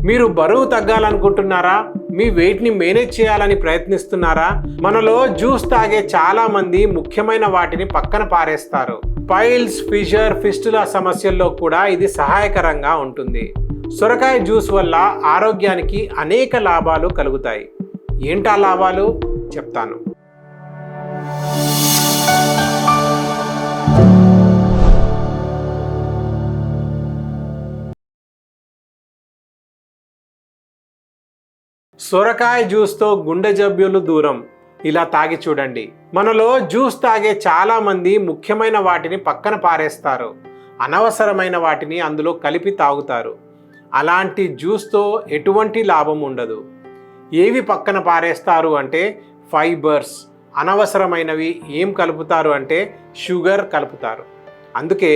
మీరు బరువు తగ్గాలనుకుంటున్నారా? మీ వెయిట్ని మేనేజ్ చేయాలని ప్రయత్నిస్తున్నారా? మనలో జ్యూస్ తాగే చాలా మంది ముఖ్యమైన వాటిని పక్కన పారేస్తారు. పైల్స్, ఫిషర్, ఫిస్టులా సమస్యల్లో కూడా ఇది సహాయకరంగా ఉంటుంది. సొరకాయ జ్యూస్ వల్ల ఆరోగ్యానికి అనేక లాభాలు కలుగుతాయి. ఏంటా లాభాలు చెప్తాను. సొరకాయ జ్యూస్తో గుండె జబ్బులు దూరం. ఇలా తాగి చూడండి. మనలో జ్యూస్ తాగే చాలా మంది ముఖ్యమైన వాటిని పక్కన పారేస్తారు. అనవసరమైన వాటిని అందులో కలిపి తాగుతారు. అలాంటి జ్యూస్తో ఎటువంటి లాభం ఉండదు. ఏవి పక్కన పారేస్తారు అంటే ఫైబర్స్. అనవసరమైనవి ఏం కలుపుతారు అంటే షుగర్ కలుపుతారు. అందుకే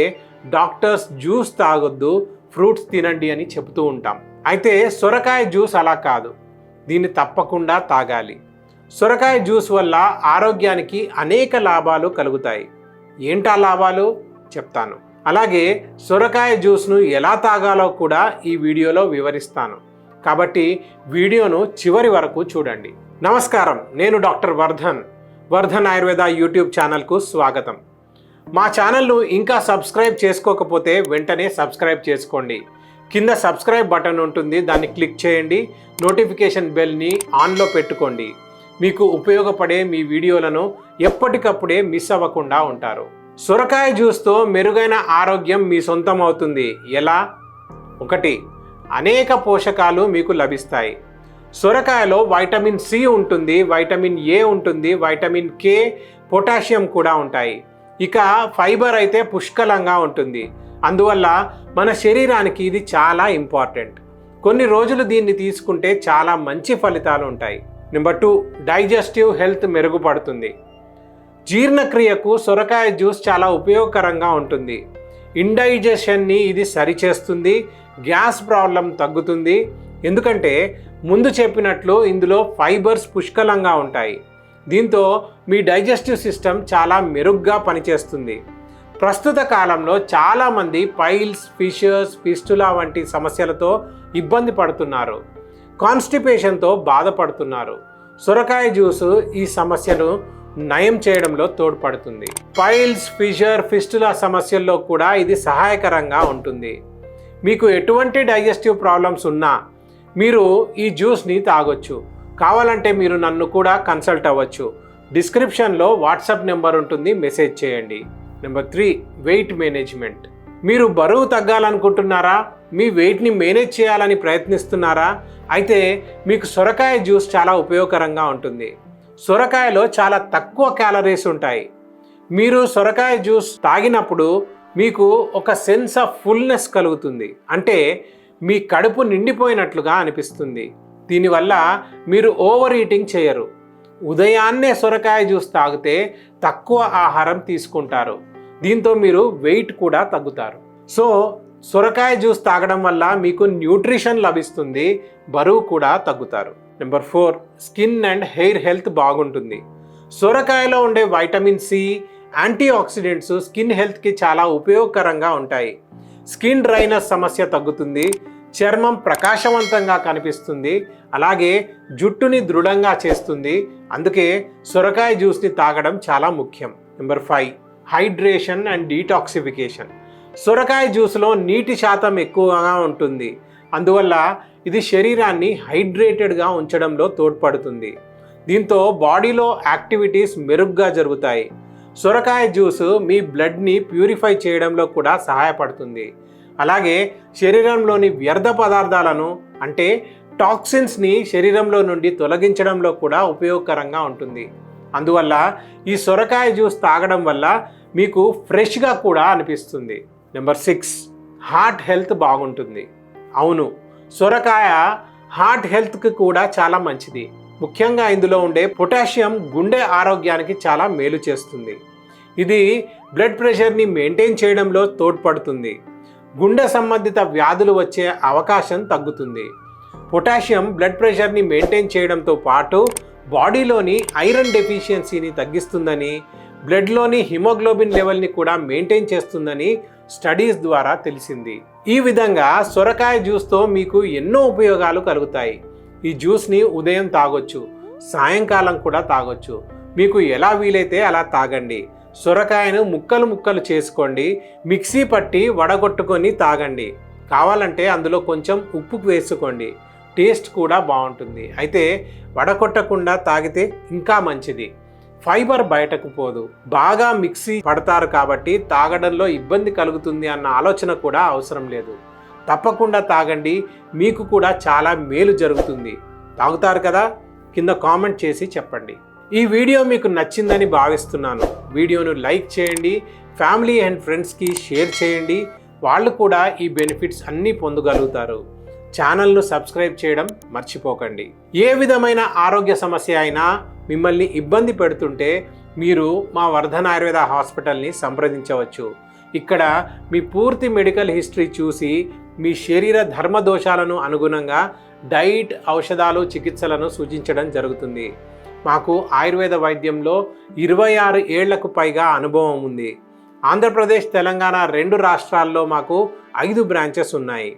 డాక్టర్స్ జ్యూస్ తాగొద్దు, ఫ్రూట్స్ తినండి అని చెబుతూ ఉంటాం. అయితే సొరకాయ జ్యూస్ అలా కాదు. దీన్ని తప్పకుండా తాగాలి. సొరకాయ జ్యూస్ వల్ల ఆరోగ్యానికి అనేక లాభాలు కలుగుతాయి. ఏంటా లాభాలు చెప్తాను. అలాగే సొరకాయ జ్యూస్ను ఎలా తాగాలో కూడా ఈ వీడియోలో వివరిస్తాను. కాబట్టి వీడియోను చివరి వరకు చూడండి. నమస్కారం, నేను డాక్టర్ వర్ధన్ ఆయుర్వేద యూట్యూబ్ ఛానల్కు స్వాగతం. మా ఛానల్ను ఇంకా సబ్స్క్రైబ్ చేసుకోకపోతే వెంటనే సబ్స్క్రైబ్ చేసుకోండి. కింద సబ్స్క్రైబ్ బటన్ ఉంటుంది, దాన్ని క్లిక్ చేయండి. నోటిఫికేషన్ బెల్ని ఆన్లో పెట్టుకోండి. మీకు ఉపయోగపడే మీ వీడియోలను ఎప్పటికప్పుడే మిస్ అవ్వకుండా ఉంటారు. సొరకాయ జ్యూస్తో మెరుగైన ఆరోగ్యం మీ సొంతం అవుతుంది. ఎలా? 1. అనేక పోషకాలు మీకు లభిస్తాయి. సొరకాయలో వైటమిన్ సి ఉంటుంది, వైటమిన్ ఏ ఉంటుంది, వైటమిన్ కే, పొటాషియం కూడా ఉంటాయి. ఇక ఫైబర్ అయితే పుష్కలంగా ఉంటుంది. అందువల్ల మన శరీరానికి ఇది చాలా ఇంపార్టెంట్. కొన్ని రోజులు దీన్ని తీసుకుంటే చాలా మంచి ఫలితాలు ఉంటాయి. నెంబర్ 2, డైజెస్టివ్ హెల్త్ మెరుగుపడుతుంది. జీర్ణక్రియకు సొరకాయ జ్యూస్ చాలా ఉపయోగకరంగా ఉంటుంది. ఇండైజెషన్ని ఇది సరిచేస్తుంది. గ్యాస్ ప్రాబ్లం తగ్గుతుంది. ఎందుకంటే ముందు చెప్పినట్లు ఇందులో ఫైబర్స్ పుష్కలంగా ఉంటాయి. దీంతో మీ డైజెస్టివ్ సిస్టమ్ చాలా మెరుగ్గా పనిచేస్తుంది. ప్రస్తుత కాలంలో చాలామంది పైల్స్, ఫిషర్స్, ఫిస్టులా వంటి సమస్యలతో ఇబ్బంది పడుతున్నారు. కాన్స్టిపేషన్తో బాధపడుతున్నారు. సొరకాయ జ్యూసు ఈ సమస్యను నయం చేయడంలో తోడ్పడుతుంది. పైల్స్, ఫిషర్, ఫిస్టులా సమస్యల్లో కూడా ఇది సహాయకరంగా ఉంటుంది. మీకు ఎటువంటి డైజెస్టివ్ ప్రాబ్లమ్స్ ఉన్నా మీరు ఈ జ్యూస్ని తాగొచ్చు. కావాలంటే మీరు నన్ను కూడా కన్సల్ట్ అవ్వచ్చు. డిస్క్రిప్షన్లో వాట్సాప్ నెంబర్ ఉంటుంది, మెసేజ్ చేయండి. Number 3, weight management. మీరు బరువు తగ్గాలనుకుంటున్నారా? మీ వెయిట్ని మేనేజ్ చేయాలని ప్రయత్నిస్తున్నారా? అయితే మీకు సొరకాయ జ్యూస్ చాలా ఉపయోగకరంగా ఉంటుంది. సొరకాయలో చాలా తక్కువ క్యాలరీస్ ఉంటాయి. మీరు సొరకాయ జ్యూస్ తాగినప్పుడు మీకు ఒక సెన్స్ ఆఫ్ ఫుల్నెస్ కలుగుతుంది. అంటే మీ కడుపు నిండిపోయినట్లుగా అనిపిస్తుంది. దీనివల్ల మీరు ఓవర్ ఈటింగ్ చేయరు. ఉదయాన్నే సొరకాయ జ్యూస్ తాగితే తక్కువ ఆహారం తీసుకుంటారు. దీంతో మీరు వెయిట్ కూడా తగ్గుతారు. సో సొరకాయ జ్యూస్ తాగడం వల్ల మీకు న్యూట్రిషన్ లభిస్తుంది, బరువు కూడా తగ్గుతారు. Number 4, skin and hair health బాగుంటుంది. సొరకాయలో ఉండే vitamin C, antioxidants skin హెల్త్కి చాలా ఉపయోగకరంగా ఉంటాయి. స్కిన్ డ్రైనెస్ సమస్య తగ్గుతుంది. చర్మం ప్రకాశవంతంగా కనిపిస్తుంది. అలాగే జుట్టుని దృఢంగా చేస్తుంది. అందుకే సొరకాయ జ్యూస్ని తాగడం చాలా ముఖ్యం. Number 5, hydration and detoxification. సొరకాయ జ్యూస్లో నీటి శాతం ఎక్కువగా ఉంటుంది. అందువల్ల ఇది శరీరాన్ని హైడ్రేటెడ్గా ఉంచడంలో తోడ్పడుతుంది. దీంతో బాడీలో యాక్టివిటీస్ మెరుగ్గా జరుగుతాయి. సొరకాయ జ్యూస్ మీ బ్లడ్ని ప్యూరిఫై చేయడంలో కూడా సహాయపడుతుంది. అలాగే శరీరంలోని వ్యర్థ పదార్థాలను అంటే టాక్సిన్స్ని శరీరంలో నుండి తొలగించడంలో కూడా ఉపయోగకరంగా ఉంటుంది. అందువల్ల ఈ సొరకాయ జ్యూస్ తాగడం వల్ల మీకు ఫ్రెష్గా కూడా అనిపిస్తుంది. నెంబర్ 6, హార్ట్ హెల్త్ బాగుంటుంది. అవును, సొరకాయ హార్ట్ హెల్త్కి కూడా చాలా మంచిది. ముఖ్యంగా ఇందులో ఉండే పొటాషియం గుండె ఆరోగ్యానికి చాలా మేలు చేస్తుంది. ఇది బ్లడ్ ప్రెషర్ని మెయింటైన్ చేయడంలో తోడ్పడుతుంది. గుండె సంబంధిత వ్యాధులు వచ్చే అవకాశం తగ్గుతుంది. పొటాషియం బ్లడ్ ప్రెషర్ని మెయింటైన్ చేయడంతో పాటు బాడీలోని ఐరన్ డెఫిషియన్సీని తగ్గిస్తుందని, బ్లడ్లోని హిమోగ్లోబిన్ లెవెల్ని కూడా మెయింటైన్ చేస్తుందని స్టడీస్ ద్వారా తెలిసింది. ఈ విధంగా సొరకాయ జ్యూస్తో మీకు ఎన్నో ఉపయోగాలు కలుగుతాయి. ఈ జ్యూస్ని ఉదయం తాగొచ్చు, సాయంకాలం కూడా తాగొచ్చు. మీకు ఎలా వీలైతే అలా తాగండి. సొరకాయను ముక్కలు ముక్కలు చేసుకోండి, మిక్సీ పట్టి వడగొట్టుకొని తాగండి. కావాలంటే అందులో కొంచెం ఉప్పు వేసుకోండి, టేస్ట్ కూడా బాగుంటుంది. అయితే వడగొట్టకుండా తాగితే ఇంకా మంచిది. ఫైబర్ బయటకు పోదు. బాగా మిక్సీ పడతారు కాబట్టి తాగడంలో ఇబ్బంది కలుగుతుంది అన్న ఆలోచన కూడా అవసరం లేదు. తప్పకుండా తాగండి, మీకు కూడా చాలా మేలు జరుగుతుంది. తాగుతారు కదా? కింద కామెంట్ చేసి చెప్పండి. ఈ వీడియో మీకు నచ్చిందని భావిస్తున్నాను. వీడియోను లైక్ చేయండి, ఫ్యామిలీ అండ్ ఫ్రెండ్స్కి షేర్ చేయండి. వాళ్ళు కూడా ఈ బెనిఫిట్స్ అన్నీ పొందగలుగుతారు. ఛానల్ను సబ్స్క్రైబ్ చేయడం మర్చిపోకండి. ఏ విధమైన ఆరోగ్య సమస్య అయినా మిమ్మల్ని ఇబ్బంది పెడుతుంటే మీరు మా వర్ధన్ ఆయుర్వేద హాస్పిటల్ని సంప్రదించవచ్చు. ఇక్కడ మీ పూర్తి మెడికల్ హిస్టరీ చూసి మీ శరీర ధర్మ దోషాలను అనుగుణంగా డైట్, ఔషధాలు, చికిత్సలను సూచించడం జరుగుతుంది. మాకు ఆయుర్వేద వైద్యంలో 26 ఏళ్లకు పైగా అనుభవం ఉంది. ఆంధ్రప్రదేశ్, తెలంగాణ 2 రాష్ట్రాల్లో మాకు 5 బ్రాంచెస్ ఉన్నాయి.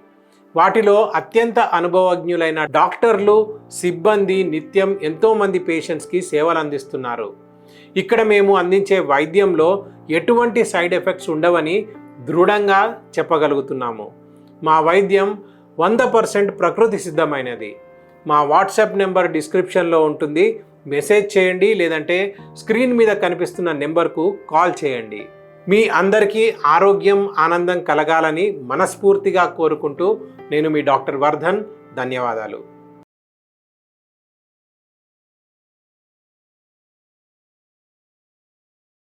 వాటిలో అత్యంత అనుభవజ్ఞులైన డాక్టర్లు, సిబ్బంది నిత్యం ఎంతోమంది పేషెంట్స్కి సేవలు అందిస్తున్నారు. ఇక్కడ మేము అందించే వైద్యంలో ఎటువంటి సైడ్ ఎఫెక్ట్స్ ఉండవని దృఢంగా చెప్పగలుగుతున్నాము. మా వైద్యం 100% ప్రకృతి సిద్ధమైనది. మా వాట్సాప్ నెంబర్ డిస్క్రిప్షన్లో ఉంటుంది. మెసేజ్ చేయండి, లేదంటే స్క్రీన్ మీద కనిపిస్తున్న నెంబర్కు కాల్ చేయండి. మీ అందరికీ ఆరోగ్యం, ఆనందం కలగాలని మనస్ఫూర్తిగా కోరుకుంటూ నేను మీ డాక్టర్ వర్ధన్. ధన్యవాదాలు.